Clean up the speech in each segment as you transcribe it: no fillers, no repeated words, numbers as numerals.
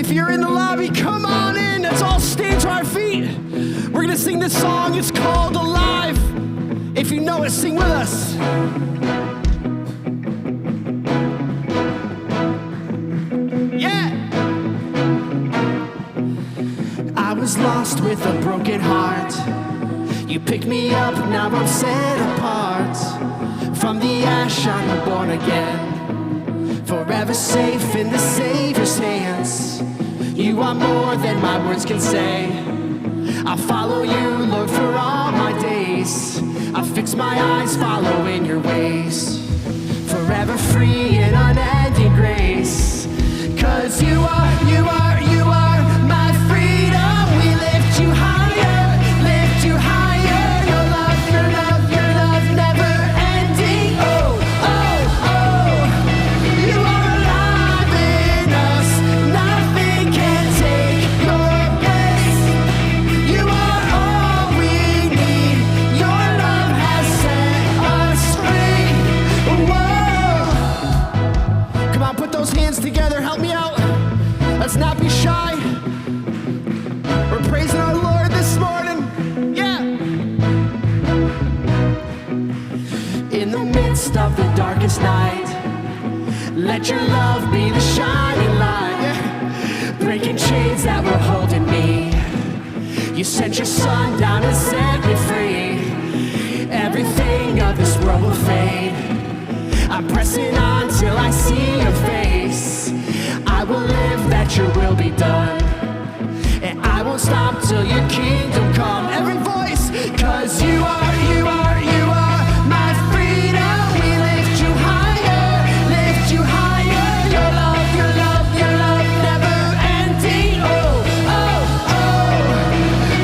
If you're in the lobby, come on in. Let's all stand to our feet. We're gonna sing this song. It's called Alive. If you know it, sing with us. Yeah. I was lost with a broken heart. You picked me up, now I'm set apart. From the ash I'm born again, forever safe in the Savior's hands. You are more than my words can say. I'll follow you, Lord, for all my days. I'll fix my eyes following your ways. Forever free in unending grace. 'Cause you are my freedom. We lift you higher, lift you higher. Your love, never ending. Oh, oh, oh. You are alive in us. Nothing can take your place. You are all we need. Your love has set us free. Whoa. Come on, put those hands together. Help me out. Let's not be shy. We're praising our Lord this morning. Yeah. In the midst of the darkest night, let your love be the shining light. Yeah. Breaking chains that were holding me. You sent your son down and set me free. Everything of this world will fade. I'm pressing on till I see your face. I will live that your will be done. And I won't stop till your kingdom come. Every voice, 'cause you are my freedom. We lift you higher, lift you higher. Your love, never ending. Oh, oh, oh.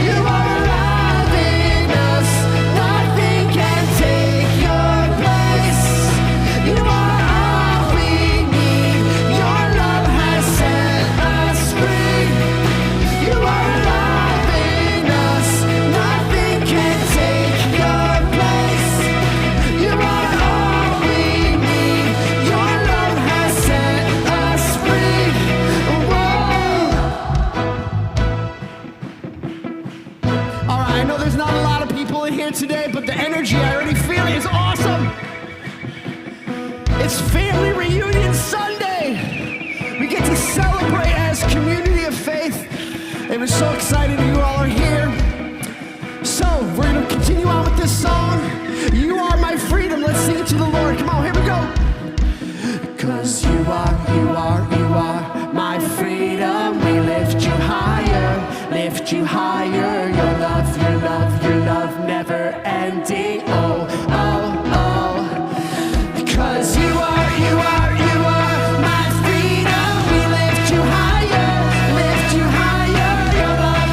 You are alive in us. Nothing can take your place. You are all we need. Your love has set us free. You are alive in us. Nothing can take your place. You are all we need. Your love has set us free. Whoa. All right, I know there's not a lot of people in here today, but the energy I already feel is awesome. It's Family Reunion Sunday. We get to celebrate as community of faith, and we're so excited you all are here. So we're gonna continue on with this song. You are my freedom. Let's sing it to the Lord. Come on, here we go. 'Cause you are my freedom. We lift you higher, lift you higher. Your love, never ending. Oh, oh, oh. 'Cause you are my freedom. We lift you higher, lift you higher. Your love,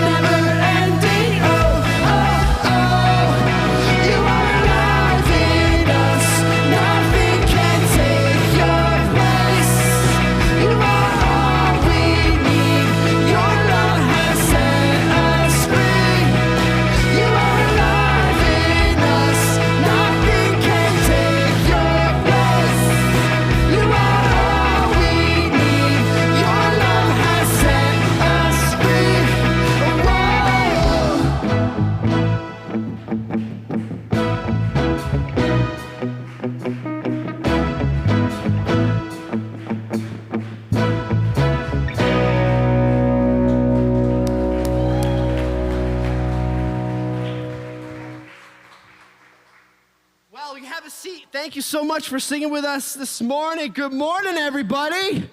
never ending. Oh, oh, oh. You are alive in us. Nothing can take your place. You are all we need. Your love has set us free. You are alive in us. Nothing can take your place. You are all we need. Your love has set us free. Whoa. Well, we can have a seat. Thank you so much for singing with us this morning. Good morning, everybody.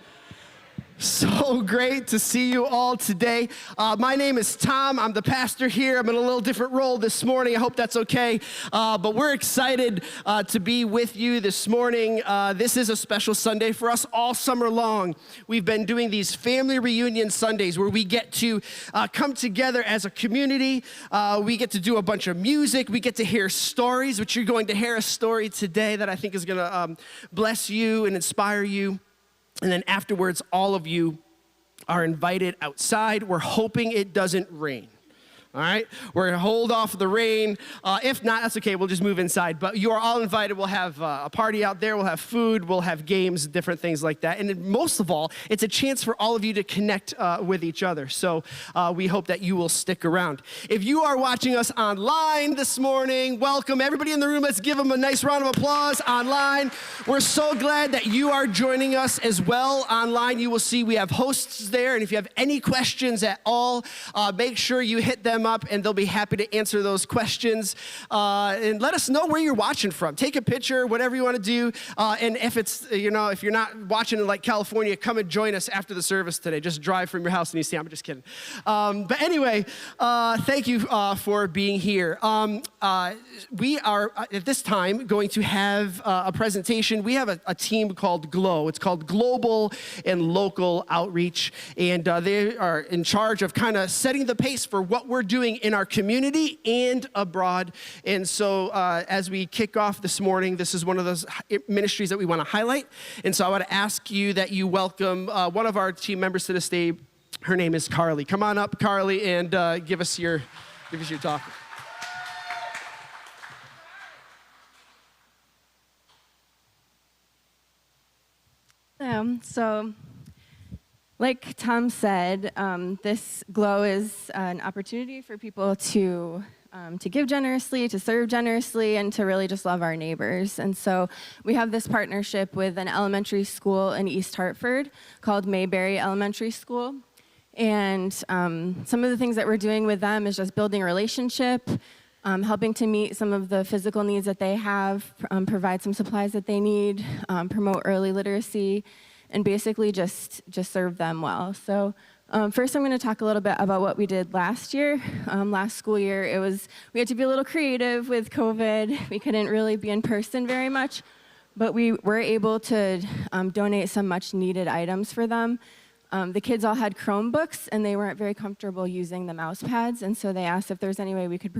So great to see you all today. My name is Tom. I'm the pastor here. I'm in a little different role this morning. I hope that's okay. But we're excited to be with you this morning. This is a special Sunday for us all summer long. We've been doing these family reunion Sundays where we get to come together as a community. We get to do a bunch of music. We get to hear stories, which you're going to hear a story today that I think is going to bless you and inspire you. And then afterwards, all of you are invited outside. We're hoping it doesn't rain. All right, we're gonna hold off the rain. If not, that's okay, we'll just move inside. But you are all invited. We'll have a party out there, we'll have food, we'll have games, different things like that. And then most of all, it's a chance for all of you to connect with each other. So we hope that you will stick around. If you are watching us online this morning, welcome. Everybody in the room, let's give them a nice round of applause online. We're so glad that you are joining us as well online. You will see we have hosts there, and if you have any questions at all, make sure you hit them up and they'll be happy to answer those questions. And let us know where you're watching from. Take a picture, whatever you want to do. And if it's, if you're not watching in like California, come and join us after the service today. Just drive from your house in East Hampton. I'm just kidding. But anyway, thank you for being here. We are at this time going to have a presentation. We have a team called GLOW. It's called Global and Local Outreach. And they are in charge of kind of setting the pace for what we're doing in our community and abroad. And so as we kick off this morning, this is one of those ministries that we want to highlight. And so I want to ask you that you welcome one of our team members to the stage. Her name is Carly. Come on up, Carly, and give us your talk. So, like Tom said, this GLOW is an opportunity for people to give generously, to serve generously, and to really just love our neighbors. And so we have this partnership with an elementary school in East Hartford called Mayberry Elementary School. And some of the things that we're doing with them is just building a relationship, helping to meet some of the physical needs that they have, provide some supplies that they need, promote early literacy, and basically just serve them well. So first I'm going to talk a little bit about what we did last year. Last school year, we had to be a little creative with COVID. We couldn't really be in person very much, but we were able to donate some much needed items for them. The kids all had Chromebooks, and they weren't very comfortable using the mouse pads, and so they asked if there's any way we could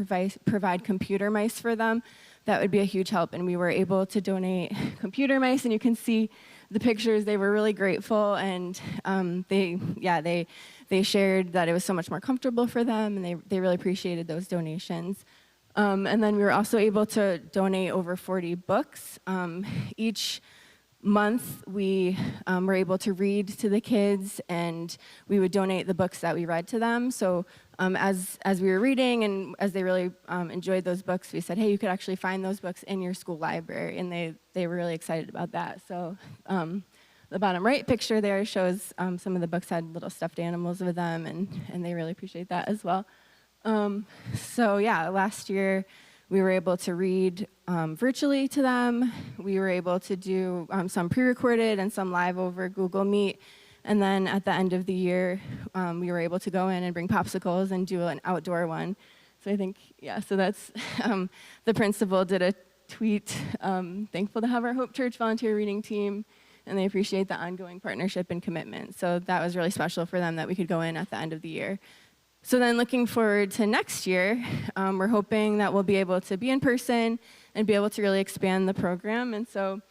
provide computer mice for them. That would be a huge help, and we were able to donate computer mice, and you can see the pictures. They were really grateful, and they shared that it was so much more comfortable for them, and they really appreciated those donations. And then we were also able to donate over 40 books. Each month, we were able to read to the kids, and we would donate the books that we read to them. So as we were reading and as they really enjoyed those books, we said, hey, you could actually find those books in your school library, and they were really excited about that. So the bottom right picture there shows some of the books had little stuffed animals with them, and they really appreciate that as well. So yeah, last year, we were able to read virtually to them. We were able to do some pre-recorded and some live over Google Meet. And then at the end of the year, we were able to go in and bring popsicles and do an outdoor one. So I think, so that's, the principal did a tweet, thankful to have our Hope Church volunteer reading team, and they appreciate the ongoing partnership and commitment. So that was really special for them that we could go in at the end of the year. So then looking forward to next year, we're hoping that we'll be able to be in person and be able to really expand the program. And so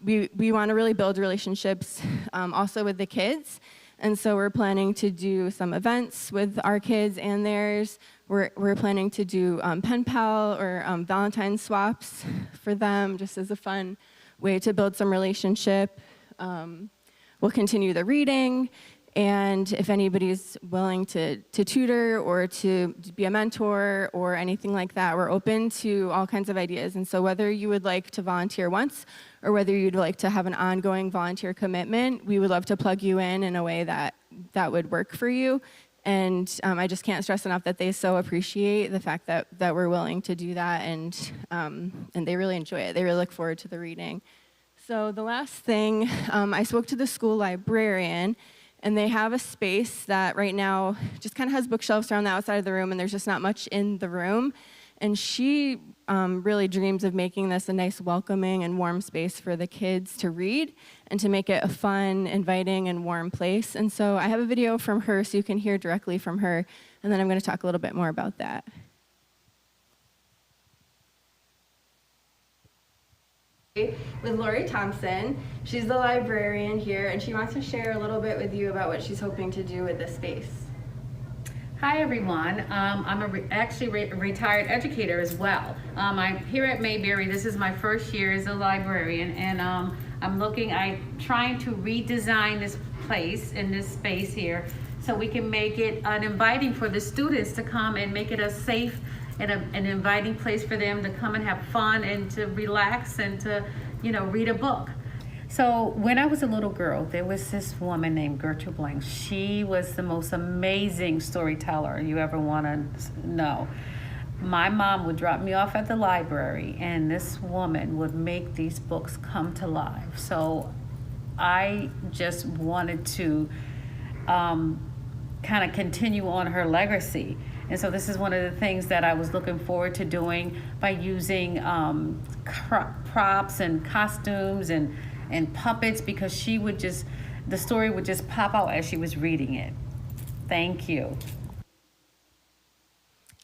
we want to really build relationships also with the kids. And so we're planning to do some events with our kids and theirs. We're planning to do pen pal or Valentine swaps for them, just as a fun way to build some relationship. We'll continue the reading. And if anybody's willing to tutor or to be a mentor or anything like that, we're open to all kinds of ideas. And so whether you would like to volunteer once or whether you'd like to have an ongoing volunteer commitment, we would love to plug you in a way that would work for you. And I just can't stress enough that they so appreciate the fact that we're willing to do that, and they really enjoy it. They really look forward to the reading. So the last thing, I spoke to the school librarian, and they have a space that right now just kind of has bookshelves around the outside of the room, and there's just not much in the room. And she really dreams of making this a nice, welcoming, and warm space for the kids to read and to make it a fun, inviting, and warm place. And so I have a video from her so you can hear directly from her, and then I'm going to talk a little bit more about that. With Lori Thompson. She's the librarian here, and she wants to share a little bit with you about what she's hoping to do with this space. Hi everyone. I'm actually a retired educator as well. I'm here at Mayberry. This is my first year as a librarian, and I'm trying to redesign this place in this space here so we can make it inviting for the students to come and make it a safe and an inviting place for them to come and have fun and to relax and to, read a book. So when I was a little girl, there was this woman named Gertrude Blank. She was the most amazing storyteller you ever want to know. My mom would drop me off at the library, and this woman would make these books come to life. So I just wanted to kind of continue on her legacy. And so this is one of the things that I was looking forward to doing by using props and costumes and puppets, because the story would just pop out as she was reading it. Thank you.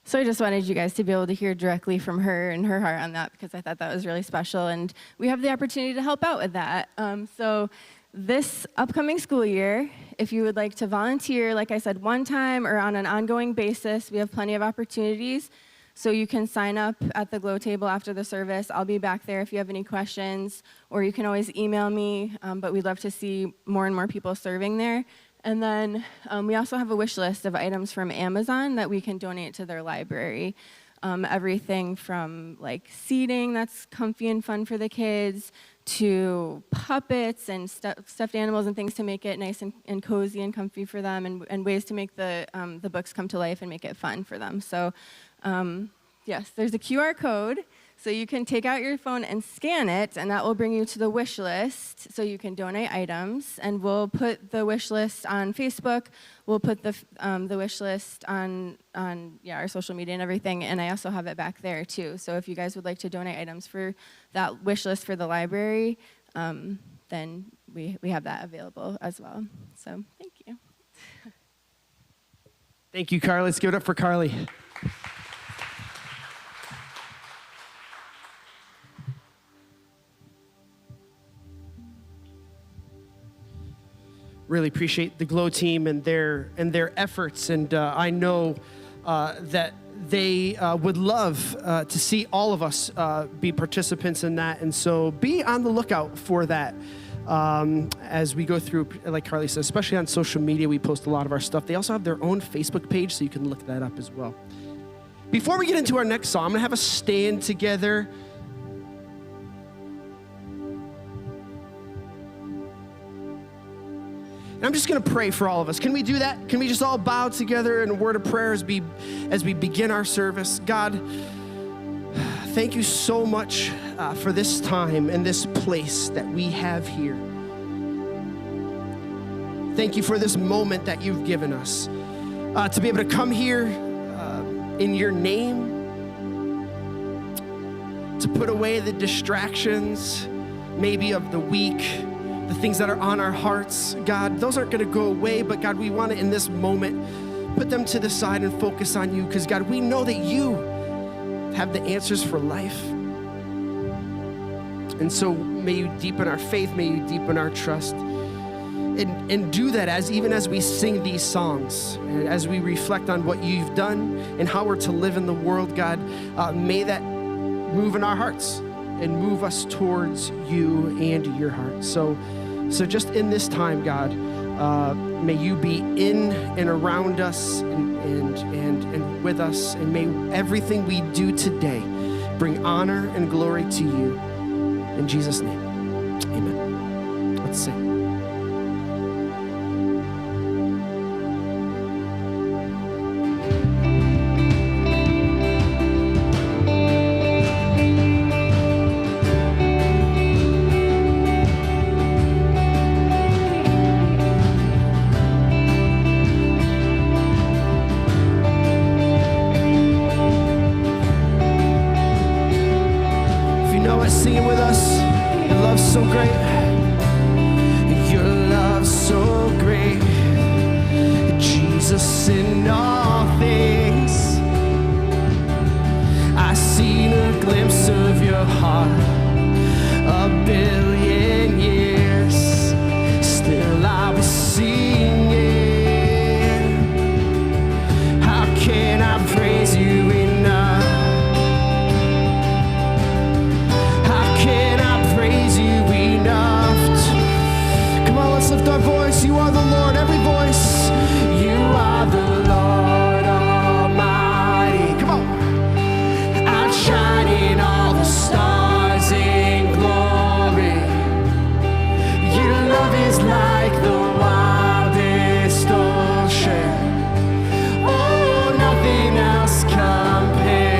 So I just wanted you guys to be able to hear directly from her and her heart on that, because I thought that was really special, and we have the opportunity to help out with that. So this upcoming school year, if you would like to volunteer, like I said, one time or on an ongoing basis, we have plenty of opportunities. So you can sign up at the Glow table after the service. I'll be back there if you have any questions, or you can always email me, but we'd love to see more and more people serving there. And then we also have a wish list of items from Amazon that we can donate to their library. Everything from like seating that's comfy and fun for the kids, to puppets and stuffed animals and things to make it nice and cozy and comfy for them, and ways to make the books come to life and make it fun for them. So yes, there's a QR code, so you can take out your phone and scan it, and that will bring you to the wish list, so you can donate items. And we'll put the wish list on Facebook. We'll put the wish list on our social media and everything, and I also have it back there too. So if you guys would like to donate items for that wish list for the library, then we have that available as well. So thank you. Thank you, Carly. Let's give it up for Carly. Really appreciate the Glow team and their efforts, and I know that they would love to see all of us be participants in that, and so be on the lookout for that as we go through, like Carly says, especially on social media. We post a lot of our stuff. They also have their own Facebook page, so you can look that up as well. Before we get into our next song, I'm gonna have us stand together. And I'm just going to pray for all of us. Can we do that? Can we just all bow together in a word of prayer as we begin our service? God, thank you so much for this time and this place that we have here. Thank you for this moment that you've given us to be able to come here in your name, to put away the distractions maybe of the week, the things that are on our hearts. God, those aren't going to go away, but God, we want to, in this moment, put them to the side and focus on you, because God, we know that you have the answers for life. And so may you deepen our faith, may you deepen our trust, and do that even as we sing these songs, and as we reflect on what you've done and how we're to live in the world. God, may that move in our hearts and move us towards you and your heart. So just in this time, God, may you be in and around us and with us, and may everything we do today bring honor and glory to you. In Jesus' name, amen. Let's sing. Singing with us, your love's so great. our voice. You are the Lord, every voice. You are the Lord Almighty. Come on. Outshining all the stars in glory. Your love is like the wildest ocean. Oh, nothing else compares.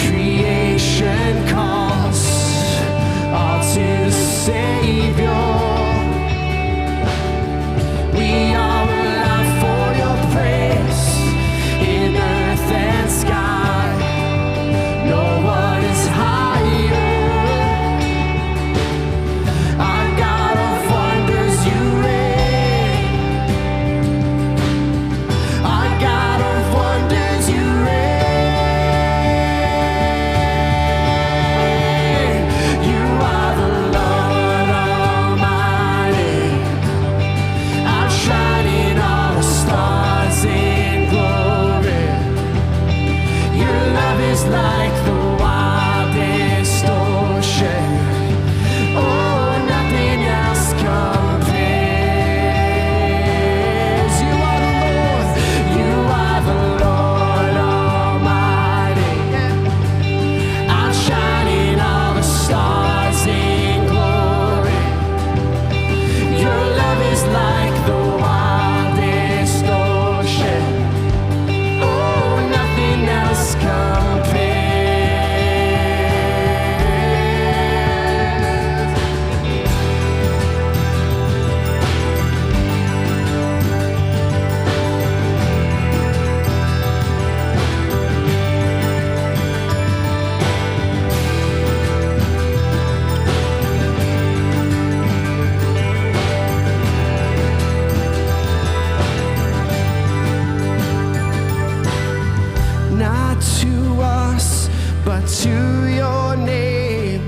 Creation calls all to the Savior. We are alive for your praise in earth and sky. No one is higher. Our God of wonders, you reign. Our God of wonders, you reign. You are the Lord Almighty, outshining all the stars in glory. Your love is like the wildest ocean. Oh, nothing else compares. You are the Lord. You are the Lord Almighty, outshining all the stars in glory. Your love is like the wildest ocean. Oh, nothing else compares. Not to us, but to your name,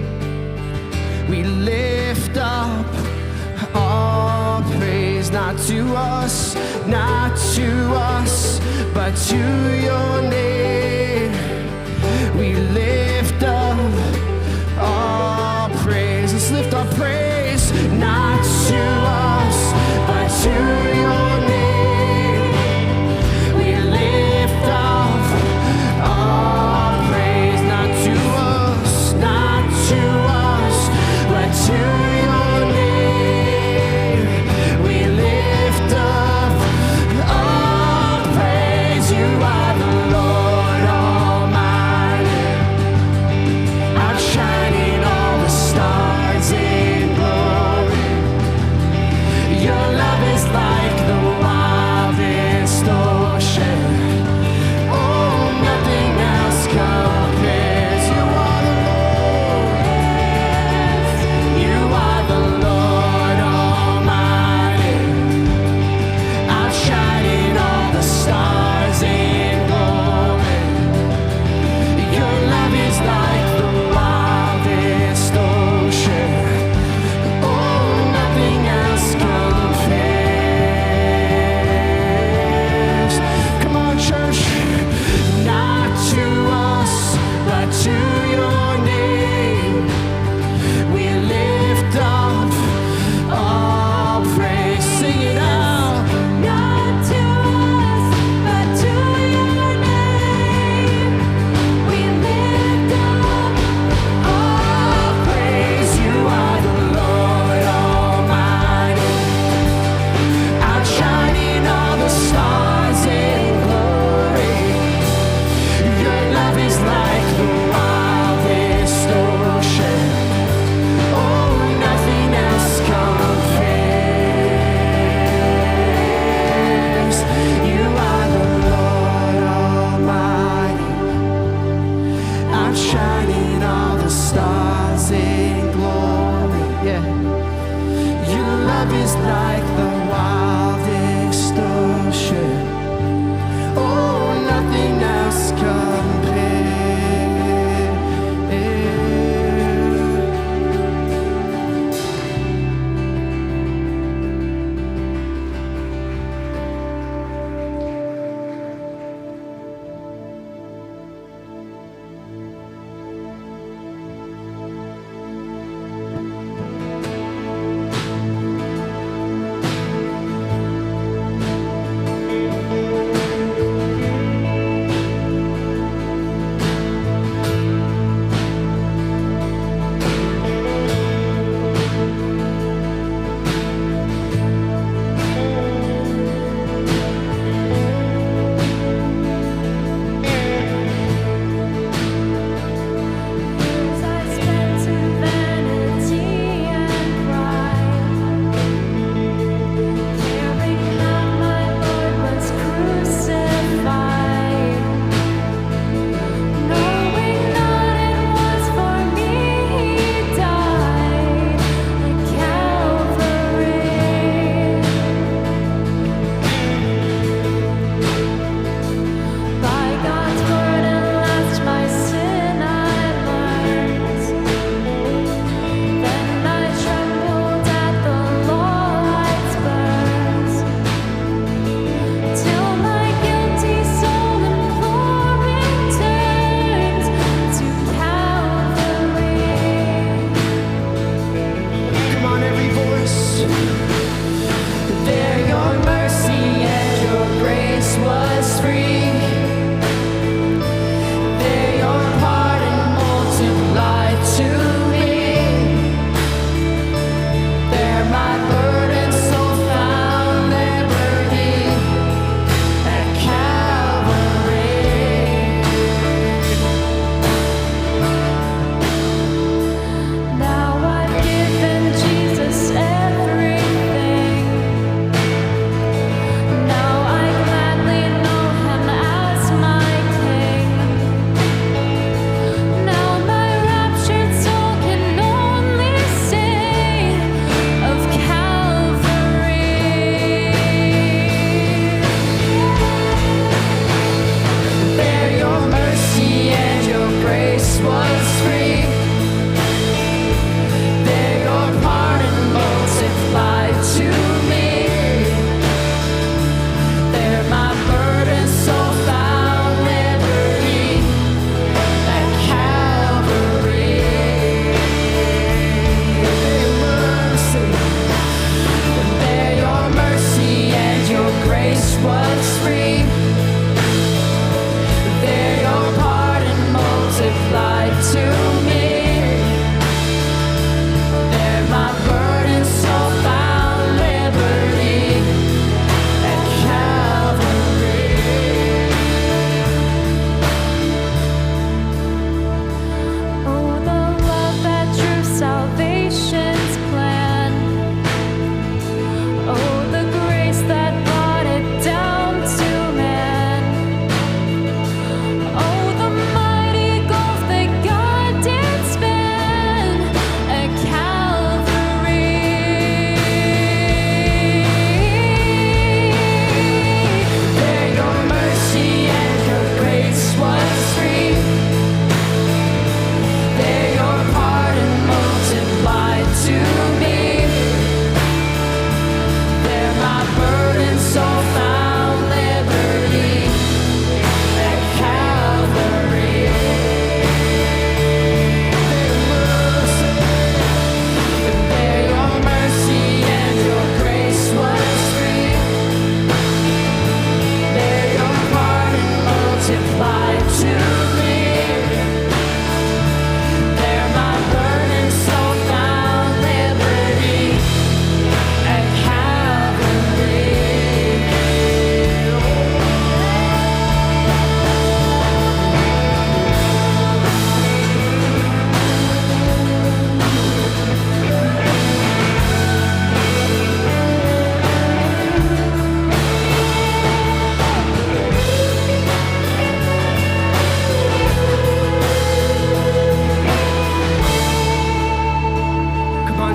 we lift up all praise. Not to us, not to us, but to your name, we lift up all praise. Let's lift our praise. Not to us, but to your name, we lift up all praise. Not to us, not to us, but to your name, we lift up all praise. You are the Lord Almighty,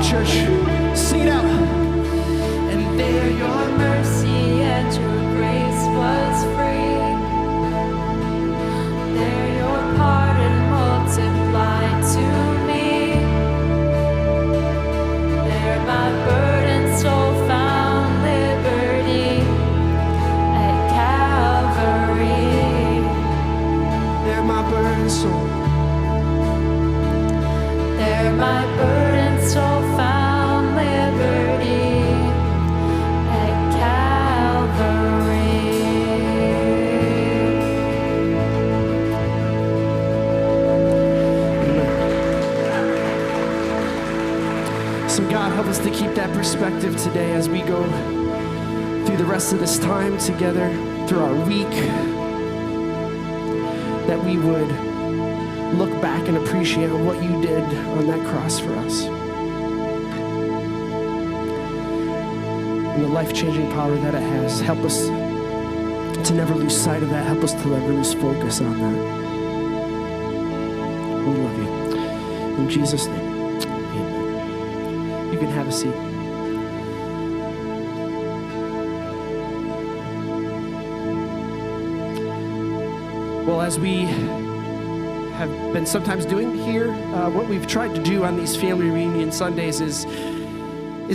church. Sing it out. And there your mercy and your grace was free. There your pardon multiplied to me. There my burdened soul found liberty at Calvary. There my burdened soul. There my burdened soul found liberty at Calvary. So God, help us to keep that perspective today as we go through the rest of this time together, through our week, that we would look back and appreciate what you did on that cross for us. And the life-changing power that it has. Help us to never lose sight of that. Help us to never lose focus on that. We love you. In Jesus' name, amen. You can have a seat. Well, as we have been sometimes doing here, what we've tried to do on these family reunion Sundays is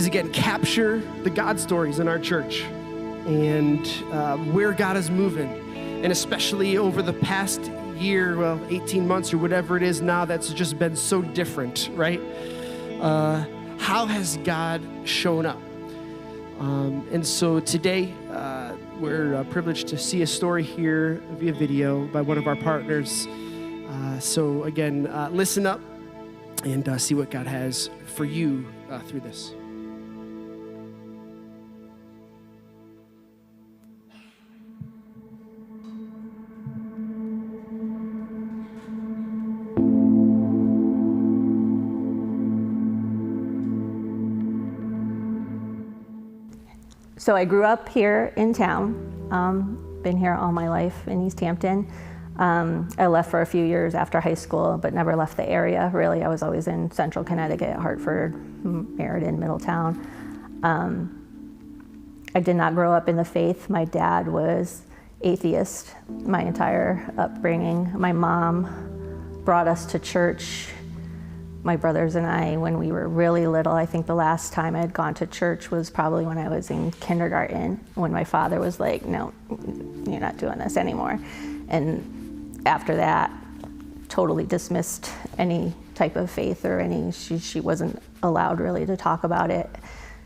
again capture the God stories in our church and where God is moving, and especially over the past year, 18 months or whatever it is now, that's just been so different, right? How has God shown up? And so today, we're privileged to see a story here via video by one of our partners. So again, listen up and see what God has for you through this. So I grew up here in town, been here all my life in East Hampton. I left for a few years after high school, but never left the area, really. I was always in central Connecticut, Hartford, Meriden, Middletown. I did not grow up in the faith. My dad was atheist my entire upbringing. My mom brought us to church, my brothers and I, when we were really little. I think the last time I had gone to church was probably when I was in kindergarten, when my father was like, no, you're not doing this anymore. And after that, totally dismissed any type of faith or she wasn't allowed really to talk about it.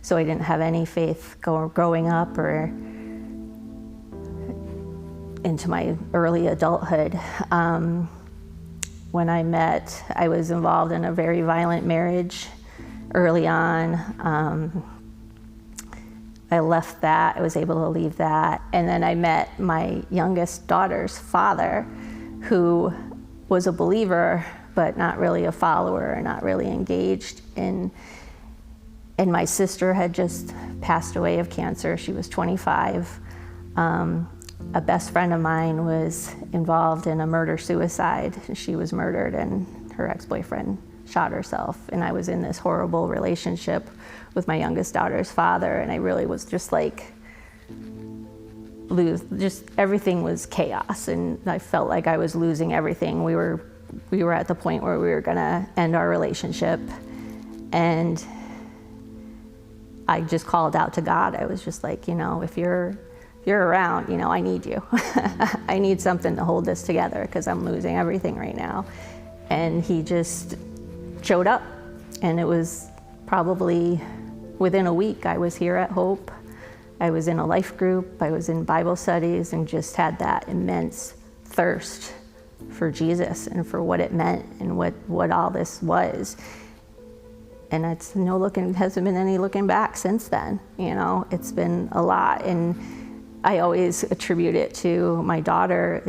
So I didn't have any faith growing up or into my early adulthood. When I was involved in a very violent marriage early on. I left that, I was able to leave that. And then I met my youngest daughter's father, who was a believer, but not really a follower and not really engaged. And my sister had just passed away of cancer. She was 25. A best friend of mine was involved in a murder-suicide. She was murdered and her ex-boyfriend shot herself. And I was in this horrible relationship with my youngest daughter's father, and I really was just like, everything was chaos, and I felt like I was losing everything. We were at the point where we were gonna end our relationship, and I just called out to God. I was just like, if you're around, I need you. I need something to hold this together because I'm losing everything right now. And he just showed up, and it was probably within a week. I was here at Hope. I was in a life group. I was in Bible studies and just had that immense thirst for Jesus and for what it meant and what all this was. And hasn't been any looking back since then. It's been a lot. And I always attribute it to my daughter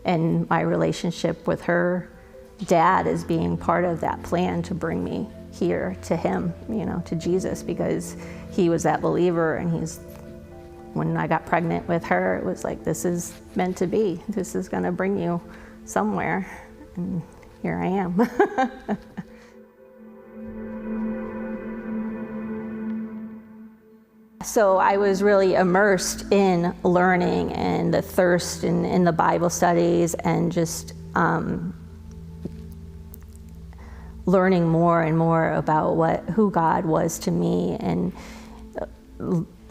and my relationship with her dad as being part of that plan to bring me here to him, to Jesus, because he was that believer. And when I got pregnant with her, it was like, this is meant to be. This is gonna bring you somewhere. And here I am. So I was really immersed in learning and the thirst in the Bible studies and just learning more and more about who God was to me, and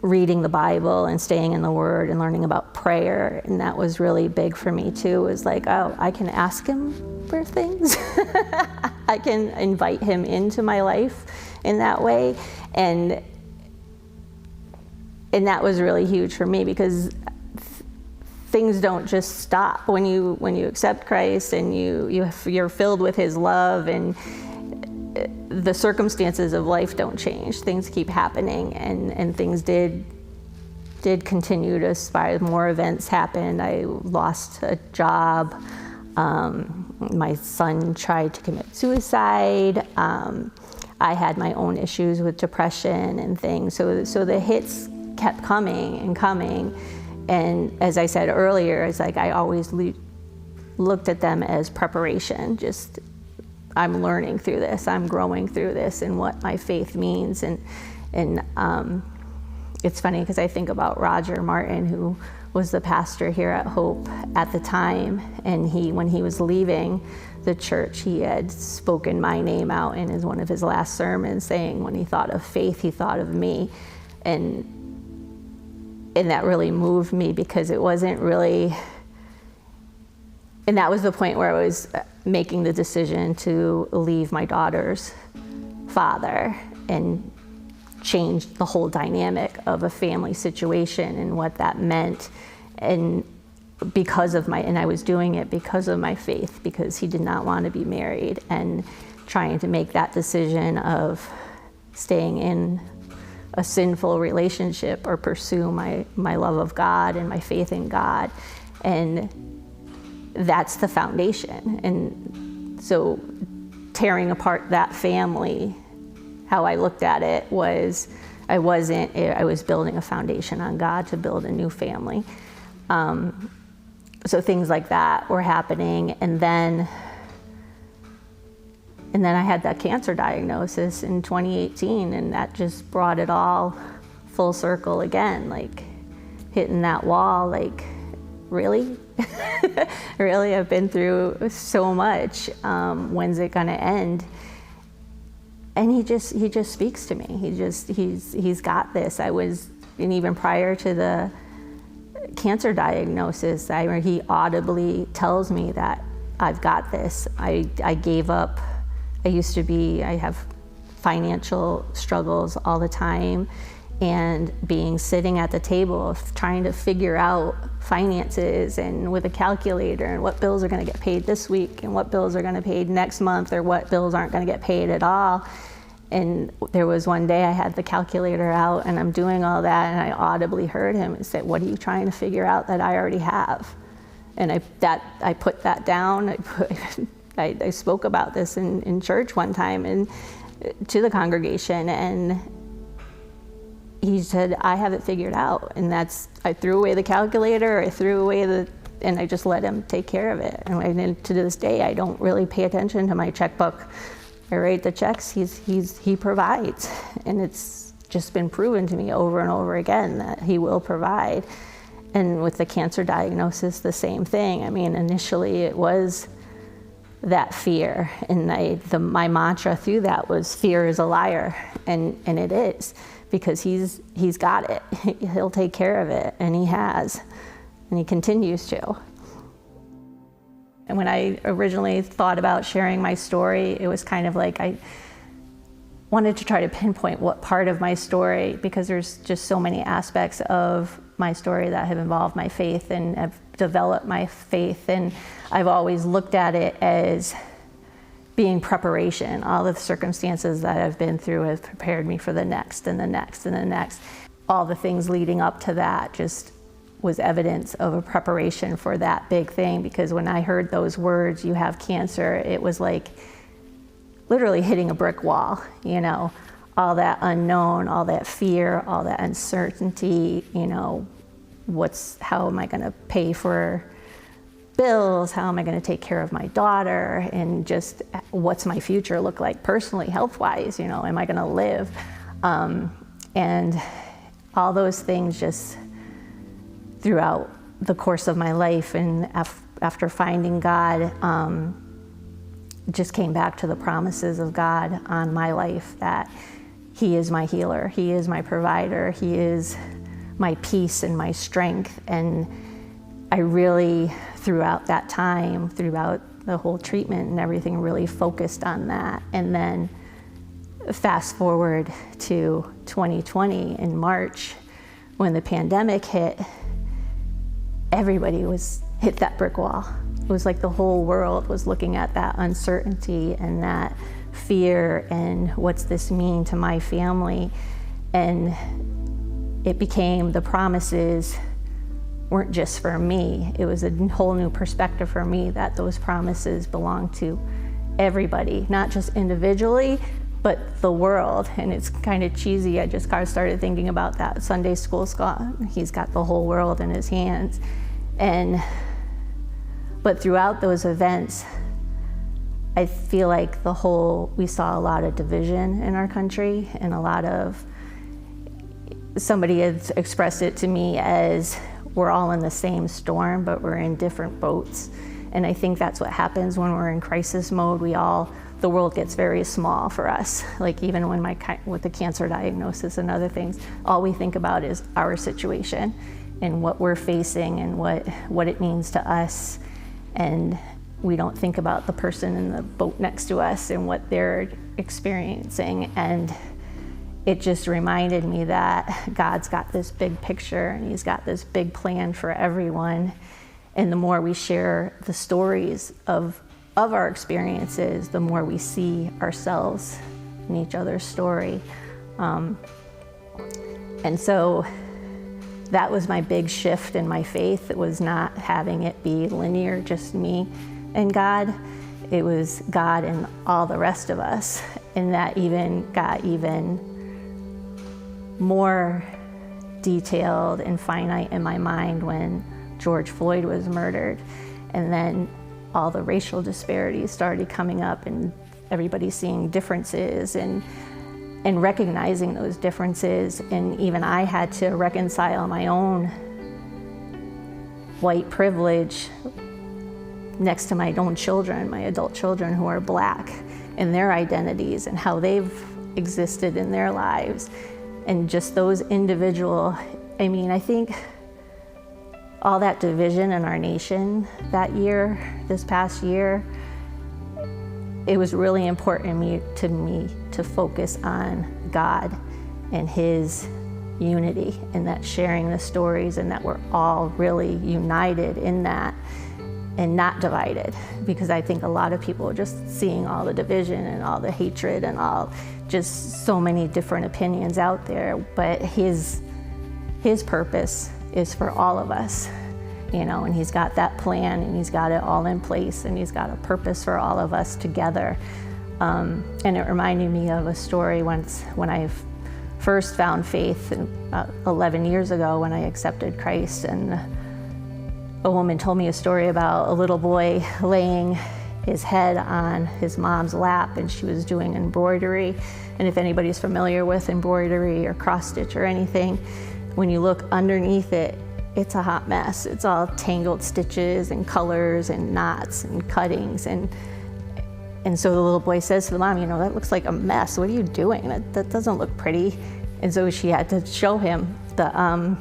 reading the Bible and staying in the Word and learning about prayer. And that was really big for me too. It was like, oh, I can ask Him for things. I can invite Him into my life in that way. And that was really huge for me, because things don't just stop when you accept Christ and you're filled with His love, and the circumstances of life don't change. Things keep happening, and things did continue to spiral. More events happened. I lost a job. My son tried to commit suicide. I had my own issues with depression and things. So the hits kept coming and coming. And as I said earlier, it's like I always looked at them as preparation. Just, I'm learning through this, I'm growing through this, and what my faith means. And it's funny because I think about Roger Martin, who was the pastor here at Hope at the time, and when he was leaving the church, he had spoken my name out in one of his last sermons, saying when he thought of faith, he thought of me. And that really moved me, because it wasn't really, and that was the point where I was making the decision to leave my daughter's father and change the whole dynamic of a family situation and what that meant. And I was doing it because of my faith, because he did not want to be married, and trying to make that decision of staying in a sinful relationship or pursue my love of God and my faith in God. And that's the foundation. And so tearing apart that family, how I looked at it was, I was building a foundation on God to build a new family. So things like that were happening. And then I had that cancer diagnosis in 2018, and that just brought it all full circle again, like hitting that wall, like, really? Really, I've been through so much. When's it gonna end? And he just speaks to me. He's got this. And even prior to the cancer diagnosis, he audibly tells me that I've got this. I gave up. I have financial struggles all the time, and sitting at the table trying to figure out finances, and with a calculator, and what bills are going to get paid this week, and what bills are going to be paid next month, or what bills aren't going to get paid at all. And there was one day I had the calculator out, and I'm doing all that, and I audibly heard him and said, "What are you trying to figure out that I already have?" And I put that down. I spoke about this in church one time, and to the congregation, and he said, "I have it figured out." And I threw away the calculator, and I just let him take care of it. And to this day, I don't really pay attention to my checkbook. I write the checks, he provides. And it's just been proven to me over and over again that he will provide. And with the cancer diagnosis, the same thing. I mean, initially it was that fear, and my mantra through that was, fear is a liar, and it is, because he's got it. He'll take care of it, and he has, and he continues to. And when I originally thought about sharing my story, it was kind of like I wanted to try to pinpoint what part of my story, because there's just so many aspects of my story that have involved my faith and have developed my faith. And I've always looked at it as being preparation. All the circumstances that I've been through have prepared me for the next and the next and the next. All the things leading up to that just was evidence of a preparation for that big thing. Because when I heard those words, "you have cancer," it was like literally hitting a brick wall, all that unknown, all that fear, all that uncertainty, how am I gonna pay for bills? How am I gonna take care of my daughter? And just what's my future look like personally, health-wise, am I gonna live? And all those things just throughout the course of my life, and after finding God, just came back to the promises of God on my life, that He is my healer, He is my provider, He is my peace and my strength. And I really, throughout that time, throughout the whole treatment and everything, really focused on that. And then fast forward to 2020 in March, when the pandemic hit, everybody hit that brick wall. It was like the whole world was looking at that uncertainty and that fear and what's this mean to my family. And it became the promises weren't just for me. It was a whole new perspective for me that those promises belong to everybody, not just individually, but the world. And it's kind of cheesy. I just kind of started thinking about that Sunday school. He's got the whole world in his hands. But throughout those events, I feel like we saw a lot of division in our country, and somebody had expressed it to me as we're all in the same storm, but we're in different boats. And I think that's what happens when we're in crisis mode. The world gets very small for us. Like even with the cancer diagnosis and other things, all we think about is our situation and what we're facing and what it means to us. And we don't think about the person in the boat next to us and what they're experiencing. And it just reminded me that God's got this big picture and He's got this big plan for everyone. And the more we share the stories of our experiences, the more we see ourselves in each other's story. And so that was my big shift in my faith. It was not having it be linear, just me and God. It was God and all the rest of us. And that even got even more detailed and finite in my mind when George Floyd was murdered. And then all the racial disparities started coming up, and everybody seeing differences and recognizing those differences. And even I had to reconcile my own white privilege next to my own children, my adult children who are Black, and their identities and how they've existed in their lives. And just those individual, I think all that division in our nation this past year, it was really important to me to focus on God and His unity, and that sharing the stories, and that we're all really united in that and not divided. Because I think a lot of people are just seeing all the division and all the hatred and all just so many different opinions out there. But His purpose is for all of us, and He's got that plan, and He's got it all in place, and He's got a purpose for all of us together. And it reminded me of a story once when I first found faith 11 years ago when I accepted Christ. And a woman told me a story about a little boy laying his head on his mom's lap, and she was doing embroidery. And if anybody's familiar with embroidery or cross stitch or anything, when you look underneath it, it's a hot mess. It's all tangled stitches and colors and knots and cuttings. And so the little boy says to the mom, that looks like a mess. What are you doing? That doesn't look pretty. And so she had to show him the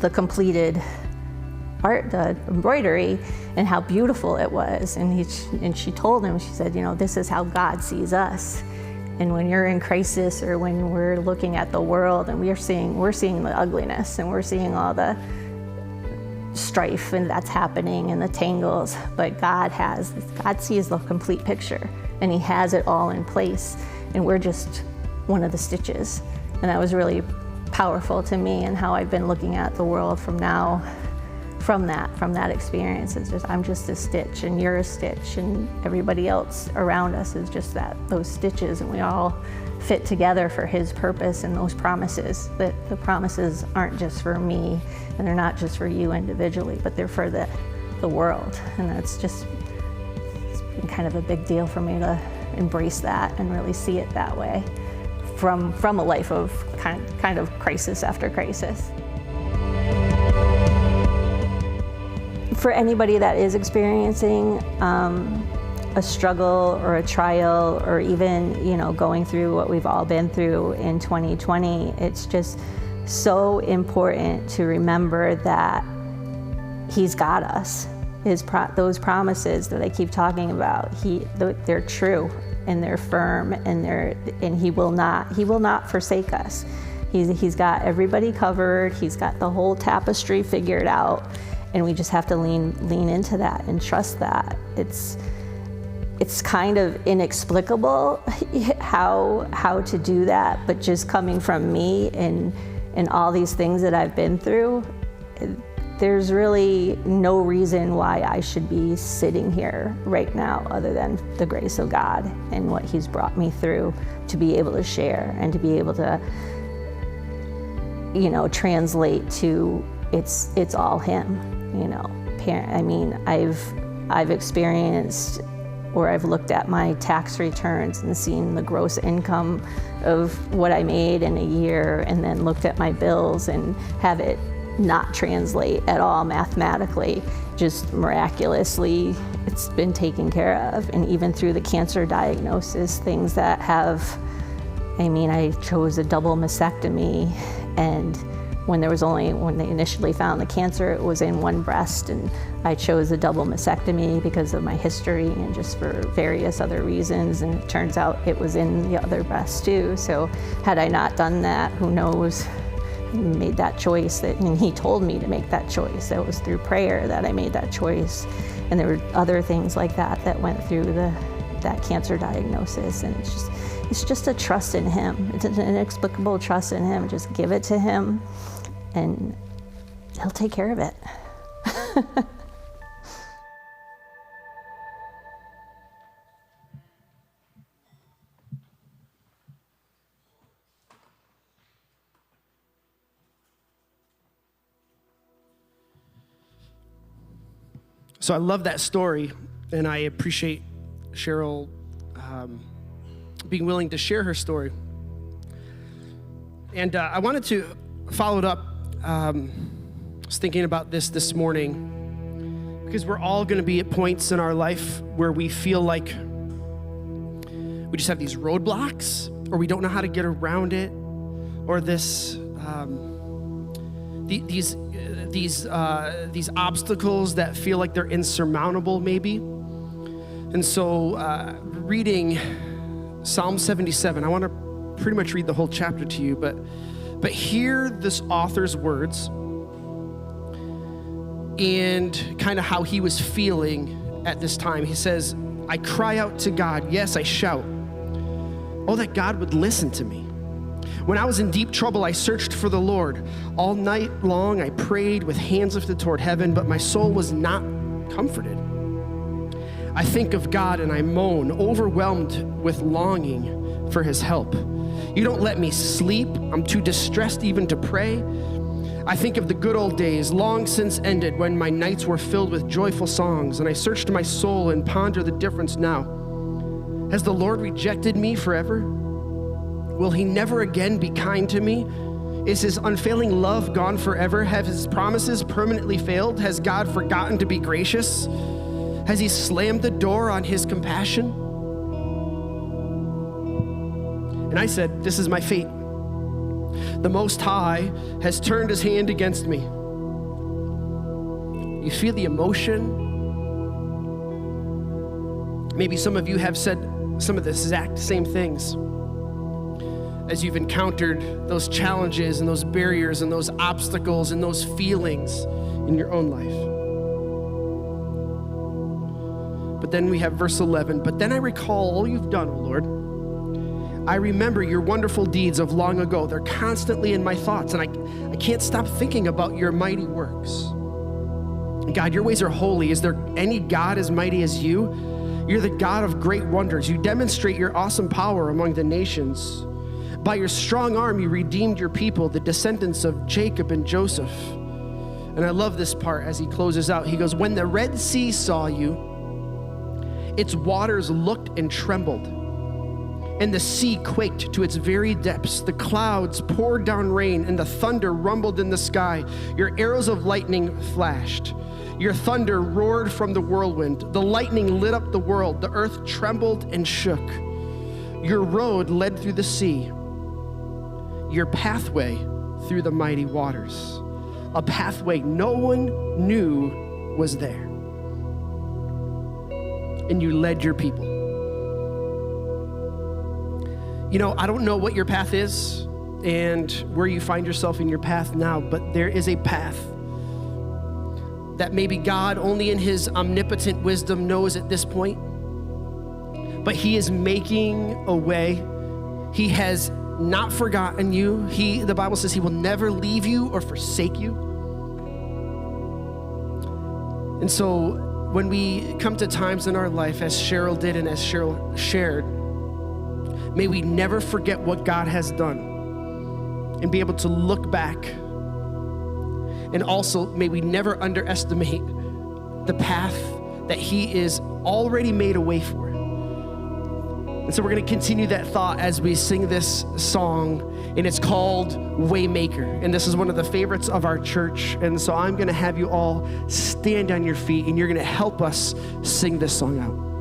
completed art, the embroidery, and how beautiful it was. And she told him, she said, this is how God sees us. And when you're in crisis, or when we're looking at the world and we're seeing the ugliness, and we're seeing all the strife and that's happening and the tangles, but God sees the complete picture, and He has it all in place, and we're just one of the stitches. And that was really powerful to me, and how I've been looking at the world from that experience. It's just, I'm just a stitch, and you're a stitch, and everybody else around us is just those stitches, and we all fit together for His purpose and those promises. That the promises aren't just for me, and they're not just for you individually, but they're for the world. And it's been kind of a big deal for me to embrace that and really see it that way. from a life of kind of crisis after crisis. For anybody that is experiencing a struggle or a trial, or even, going through what we've all been through in 2020, it's just so important to remember that He's got us. Those promises that I keep talking about, they're true and they're firm, and He will not forsake us. He's got everybody covered. He's got the whole tapestry figured out, and we just have to lean into that and trust that. It's kind of inexplicable how to do that, but just coming from me and all these things that I've been through, there's really no reason why I should be sitting here right now other than the grace of God and what He's brought me through to be able to share and to be able to, translate to it's all Him, I mean, I've experienced, or I've looked at my tax returns and seen the gross income of what I made in a year, and then looked at my bills and have it not translate at all mathematically. Just miraculously, it's been taken care of. And even through the cancer diagnosis, things that I chose a double mastectomy, and when they initially found the cancer, it was in one breast, and I chose a double mastectomy because of my history and just for various other reasons, and it turns out it was in the other breast too. So had I not done that, who knows, I made that choice, and He told me to make that choice. That was through prayer that I made that choice. And there were other things like that went through that cancer diagnosis, and it's just a trust in Him. It's an inexplicable trust in Him. Just give it to Him, and He'll take care of it. So I love that story, and I appreciate Cheryl being willing to share her story. And I wanted to follow it up. I was thinking about this morning, because we're all going to be at points in our life where we feel like we just have these roadblocks, or we don't know how to get around it, or these obstacles that feel like they're insurmountable, maybe. And so, reading Psalm 77, I want to pretty much read the whole chapter to you, but hear this author's words and kind of how he was feeling at this time. He says, "I cry out to God, yes, I shout. Oh, that God would listen to me. When I was in deep trouble, I searched for the Lord. All night long, I prayed with hands lifted toward heaven, but my soul was not comforted. I think of God and I moan, overwhelmed with longing for His help. You don't let me sleep. I'm too distressed even to pray. I think of the good old days, long since ended, when my nights were filled with joyful songs, and I searched my soul and ponder the difference now. Has the Lord rejected me forever? Will He never again be kind to me? Is His unfailing love gone forever? Have His promises permanently failed? Has God forgotten to be gracious? Has He slammed the door on His compassion?" And I said, "This is my fate. The Most High has turned His hand against me." You feel the emotion? Maybe some of you have said some of the exact same things as you've encountered those challenges and those barriers and those obstacles and those feelings in your own life. But then we have verse 11, "But then I recall all you've done, O Lord. I remember your wonderful deeds of long ago. They're constantly in my thoughts, and I can't stop thinking about your mighty works. God, your ways are holy. Is there any God as mighty as you? You're the God of great wonders. You demonstrate your awesome power among the nations. By your strong arm, you redeemed your people, the descendants of Jacob and Joseph." And I love this part as he closes out. He goes, "When the Red Sea saw you, its waters looked and trembled. and the sea quaked to its very depths. The clouds poured down rain, and the thunder rumbled in the sky. Your arrows of lightning flashed. Your thunder roared from the whirlwind. The lightning lit up the world. The earth trembled and shook. Your road led through the sea, your pathway through the mighty waters, a pathway no one knew was there. And you led your people. You know, I don't know what your path is and where you find yourself in your path now, but there is a path that maybe God only in his omnipotent wisdom knows at this point, but he is making a way. He has not forgotten you. The Bible says he will never leave you or forsake you. And so when we come to times in our life, as Cheryl did and as Cheryl shared, may we never forget what God has done and be able to look back. And also, may we never underestimate the path that he is already made a way for. And so we're going to continue that thought as we sing this song, and it's called Waymaker. And this is one of the favorites of our church. And so I'm going to have you all stand on your feet, and you're going to help us sing this song out.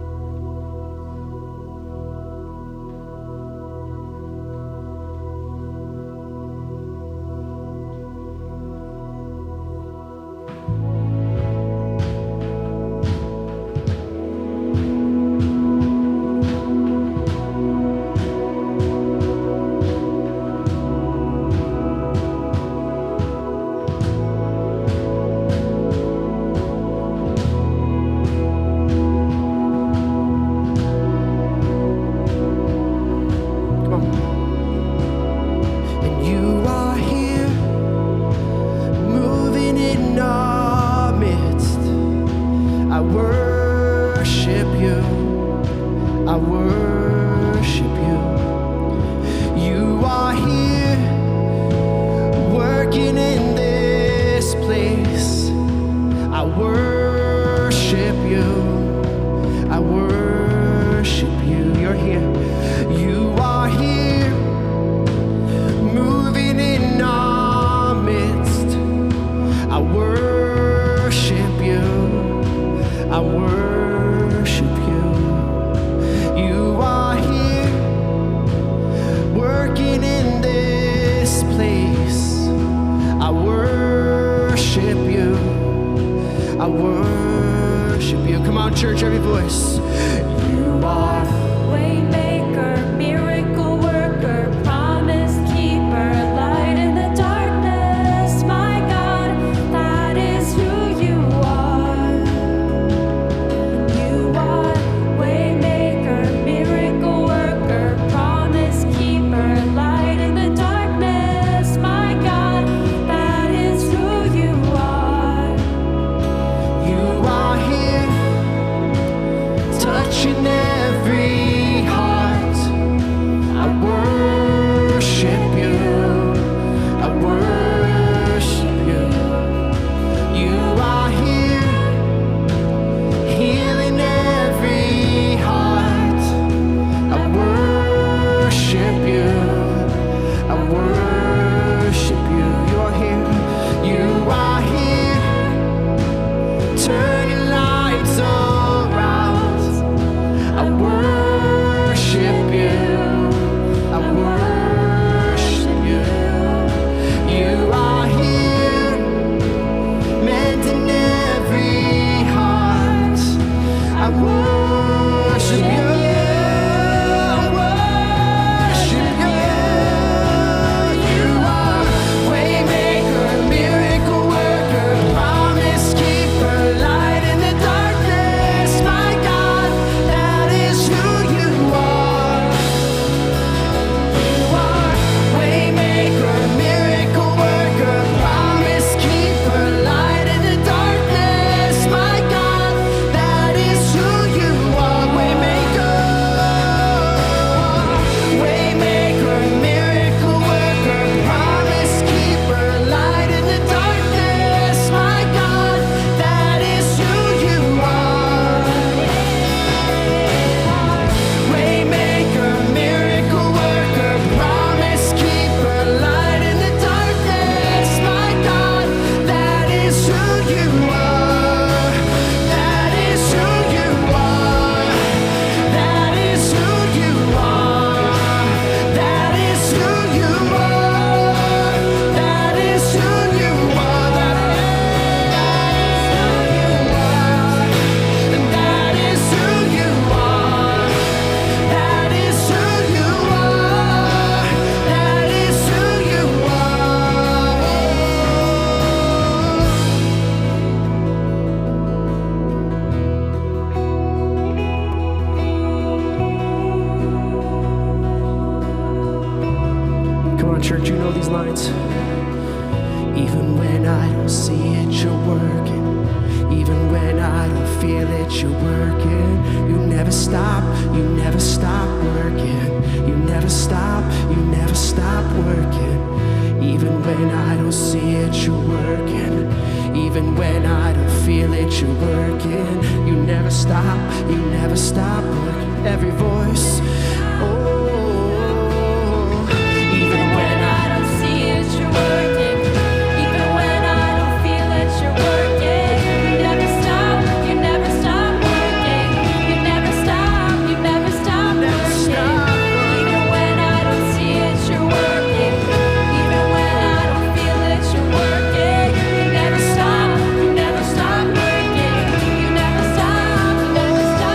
Church, every voice. You are Waymaker, miracle worker, promise keeper, light in the darkness. My God, that is who you are. You are Waymaker, miracle worker, promise keeper, light in the darkness. My God, that is who you are. You are here, touching every heart. on, church, you know these lines. Even when I don't see it, you're working. Even when I don't feel it, you're working. You never stop working. You never stop working. Even when I don't see it, you're working. Even when I don't feel it, you're working. You never stop working. Every voice, oh. Even when I don't see it, you're working. Even when I don't feel it, you're working. You never stop working. You never stop working. Even when I don't see it, you're working. Even when I don't feel it, you're working. You never stop working. You never stop working.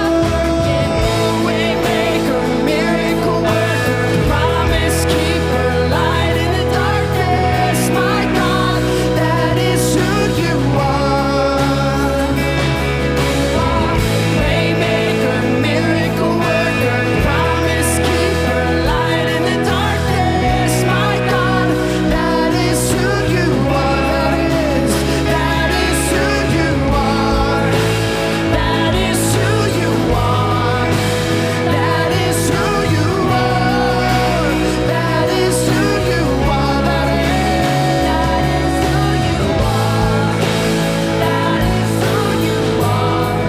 Waymaker, miracle worker, promise keeper, light in the darkness. My God, that is who you are. Waymaker, miracle worker, promise keeper, light in the darkness. My God, that is who you are. That is who you are. That is who you are. That is who you are. That is who you are. That is who you are. That is who you are.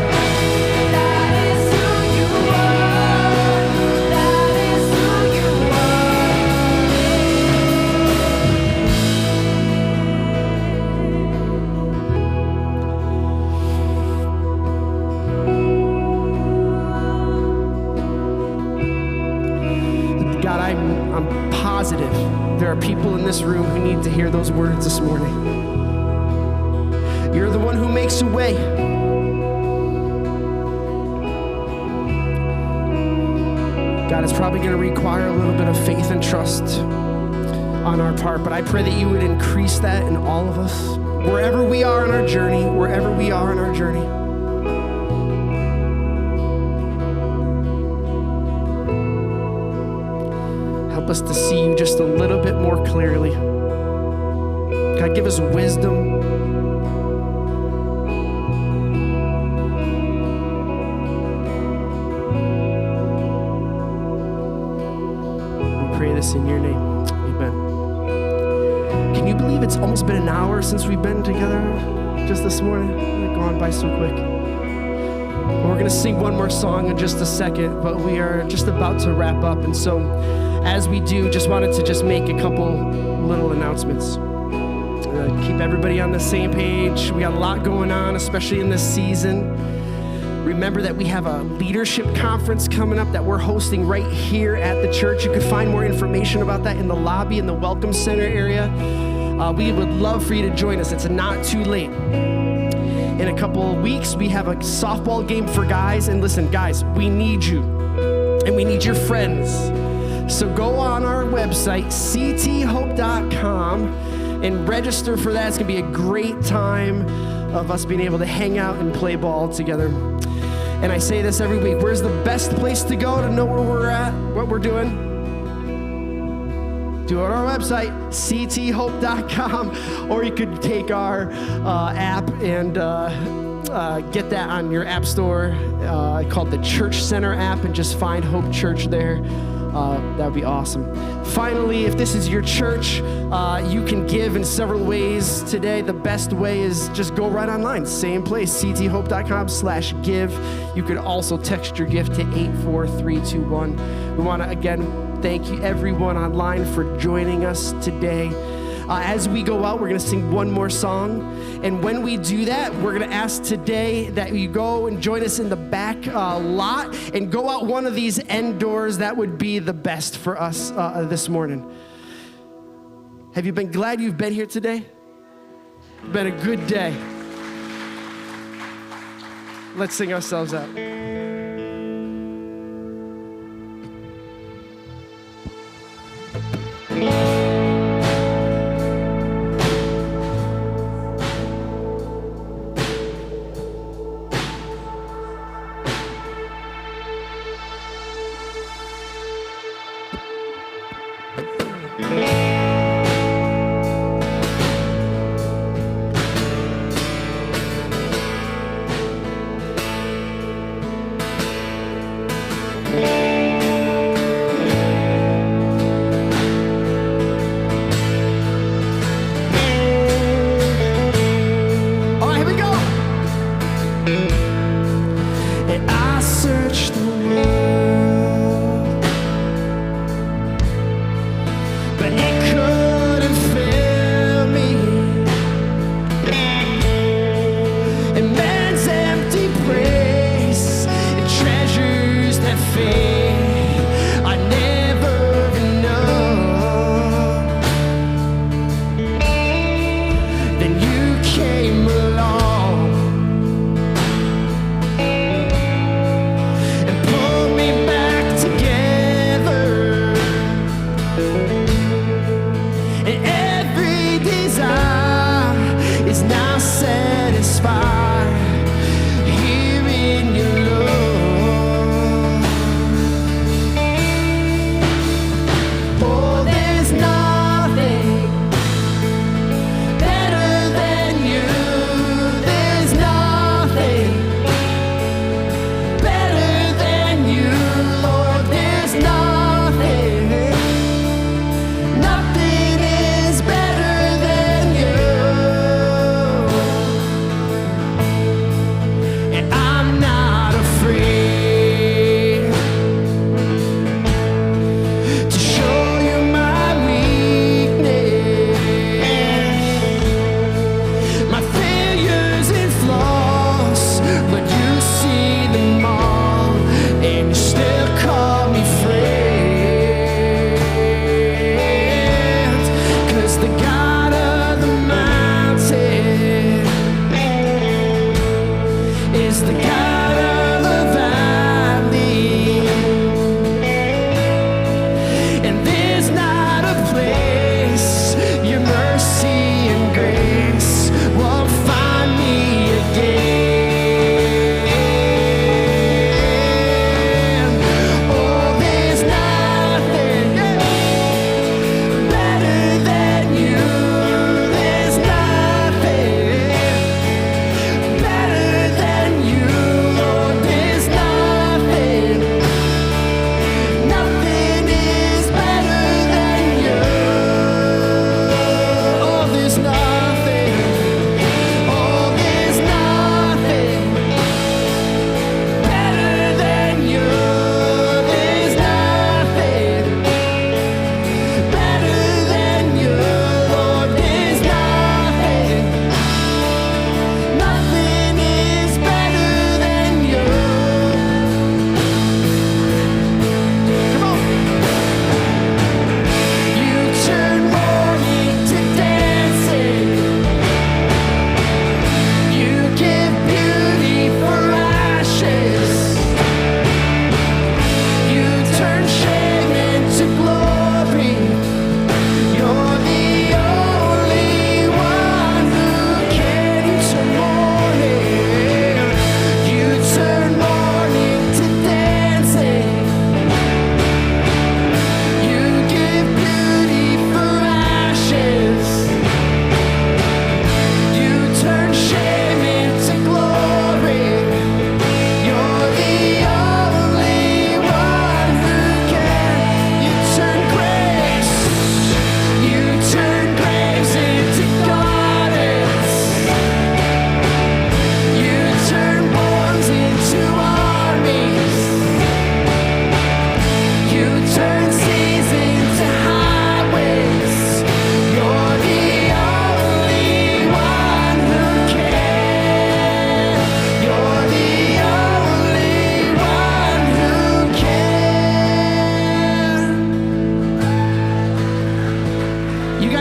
That is who you are. That is who you are. God, I'm positive there are people in this room who need to hear those words this morning. You're the one who makes a way. God, it's probably going to require a little bit of faith and trust on our part, but I pray that you would increase that in all of us, wherever we are in our journey, Help us to see you just a little bit more clearly. God, give us wisdom. We pray this in your name. Amen. Can you believe it's almost been an hour since we've been together just this morning? It's gone by so quick. We're going to sing one more song in just a second, but we are just about to wrap up. And so as we do, just wanted to just make a couple little announcements. Keep everybody on the same page. We got a lot going on, especially in this season. Remember that we have a leadership conference coming up that we're hosting right here at the church. You can find more information about that in the lobby in the Welcome Center area. We would love for you to join us. It's not too late. In a couple of weeks, we have a softball game for guys. And listen, guys, we need you. And we need your friends. So go on our website, cthope.online, and register for that. It's going to be a great time of us being able to hang out and play ball together. And I say this every week. Where's the best place to go to know where we're at, what we're doing? Do it on our website, cthope.com, or you could take our app and get that on your app store called the Church Center app, and just find Hope Church there. That would be awesome. Finally, if this is your church, you can give in several ways today. The best way is just go right online. Same place, cthope.com/give. You could also text your gift to 84321. We want to, again, thank you everyone online for joining us today. As we go out, we're going to sing one more song. And when we do that, we're going to ask today that you go and join us in the back lot and go out one of these end doors. That would be the best for us this morning. Have you been glad you've been here today? It's been a good day. Let's sing ourselves out.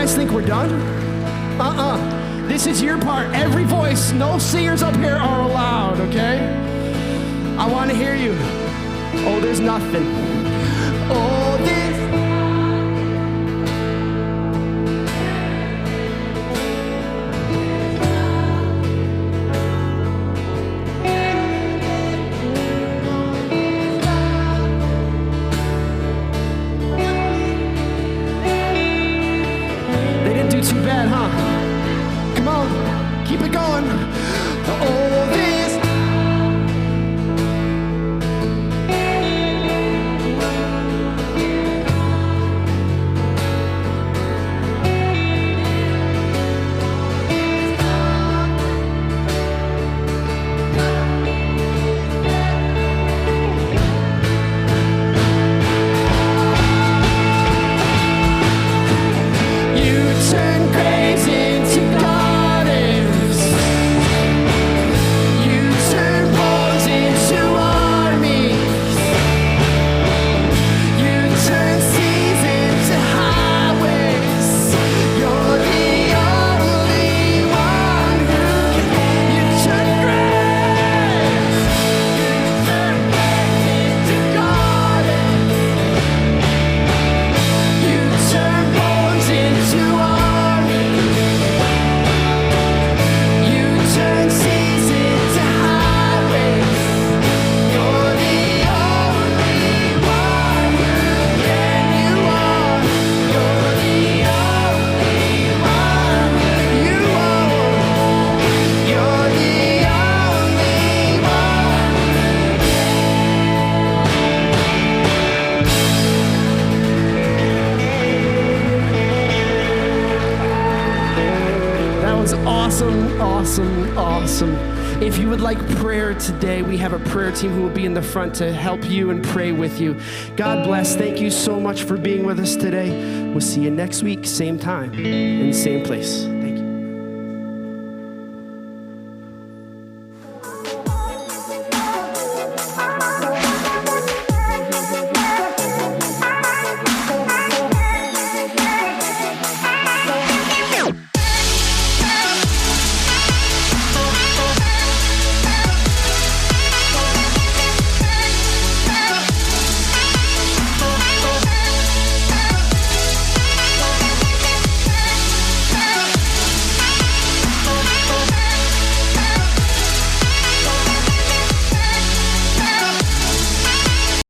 guys think we're done? This is your part. Every voice, no singers up here are allowed, okay? I want to hear you. Oh, there's nothing. Oh, this. They didn't do too bad, huh? Come on, keep it going. Oh, this. You turn graves into gardens. You turn bones into armies. You turn seas into highways. You're the only one who can. You turn graves. You turn graves into gardens. You turn bones into armies. You turn seas into highways. You're the only one who can. You are. You're the only one who you are. You're the only one. That was awesome, awesome, awesome. If you would like prayer today, we have a prayer team who will be in the front to help you and pray with you. God bless. Thank you so much for being with us today. We'll see you next week, same time and same place.